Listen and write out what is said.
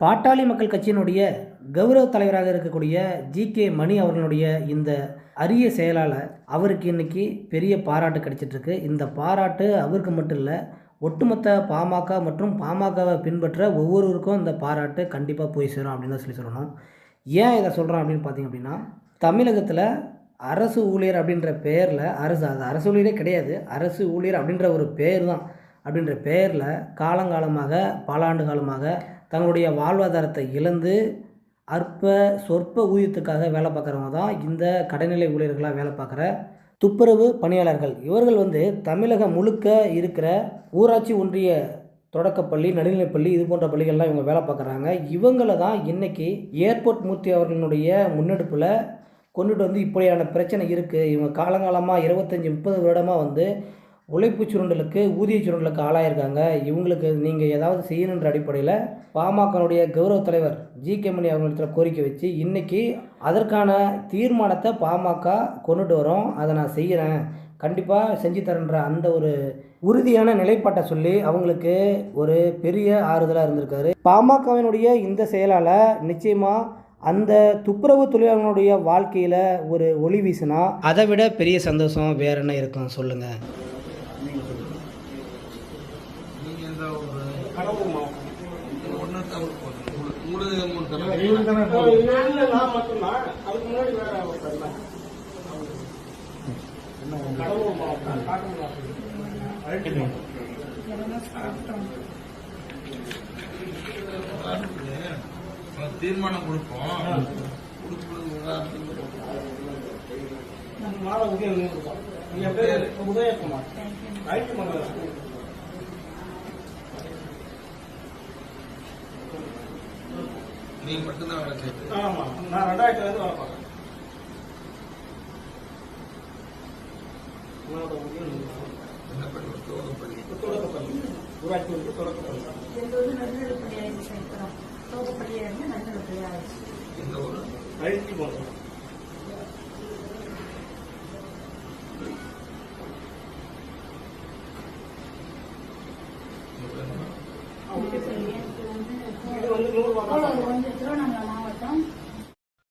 பாட்டாளி மக்கள் கட்சியினுடைய கௌரவ தலைவராக இருக்கக்கூடிய ஜி.கே. மணி அவர்களுடைய இந்த அரிய செயலால் அவருக்கு இன்றைக்கி பெரிய பாராட்டு கிடைச்சிட்ருக்கு. இந்த பாராட்டு அவருக்கு மட்டும் இல்லை, ஒட்டுமொத்த பாமக மற்றும் பாமகவை பின்பற்ற ஒவ்வொருவருக்கும் இந்த பாராட்டு கண்டிப்பாக போய் சேரும் அப்படின்னு தான் சொல்லணும். ஏன் இதை சொல்கிறோம் அப்படின்னு பார்த்திங்க அப்படின்னா, தமிழகத்தில் அரசு ஊழியர் அப்படின்ற பெயரில் அரசு ஊழியரே கிடையாது, அரசு ஊழியர் அப்படின்ற ஒரு பேர் தான். அப்படின்ற பெயரில் காலங்காலமாக பல ஆண்டு காலமாக தங்களுடைய வாழ்வாதாரத்தை இழந்து சொற்ப ஊதியத்துக்காக வேலை பார்க்குறவங்க தான் இந்த கடைநிலை ஊழியர்களாக வேலை பார்க்குற துப்புரவு பணியாளர்கள். இவர்கள் தமிழகம் முழுக்க இருக்கிற ஊராட்சி ஒன்றிய தொடக்கப்பள்ளி, நடுநிலைப்பள்ளி, இது போன்ற பள்ளிகள்லாம் இவங்க வேலை பார்க்குறாங்க. இவங்கள தான் இன்றைக்கி ஏர்போர்ட் மூர்த்தி அவர்களுடைய முன்னெடுப்பில் கொண்டுட்டு இப்படியான பிரச்சனை இருக்குது. இவங்க காலங்காலமாக 25-30 வருடமாக உழைப்பு சுருண்டலுக்கு, ஊதிய சுருண்டலுக்கு ஆளாயிருக்காங்க. இவங்களுக்கு நீங்கள் ஏதாவது செய்யணுன்ற அடிப்படையில் பாமகனுடைய கௌரவ தலைவர் ஜி.கே. மணி அவர்களிடத்தில் கோரிக்கை வச்சு இன்றைக்கி அதற்கான தீர்மானத்தை பாமக கொண்டுட்டு வரோம். அதை நான் செய்கிறேன், கண்டிப்பாக செஞ்சு தரேன்ற அந்த ஒரு உறுதியான நிலைப்பாட்டை சொல்லி அவங்களுக்கு ஒரு பெரிய ஆறுதலாக இருந்திருக்காரு. பாமகவினுடைய இந்த செயலால் நிச்சயமாக அந்த துப்புரவு தொழிலாளர்களுடைய வாழ்க்கையில் ஒரு ஒளி வீசினா அதை விட பெரிய சந்தோஷம் வேற என்ன இருக்கும் சொல்லுங்கள். தீர்மானம் கொடுப்போம். நீ மட்டும்தான் வேலை செய்ய. ஆமா, நான் 2000 வேலை பார்க்கறேன். என்ன பண்ணி தொடக்கப்பள்ளி ஊராட்சி வந்து தொடக்கப்பள்ளி இந்த ஒரு அழிச்சி போகிறோம். இது 100 ரூபாய்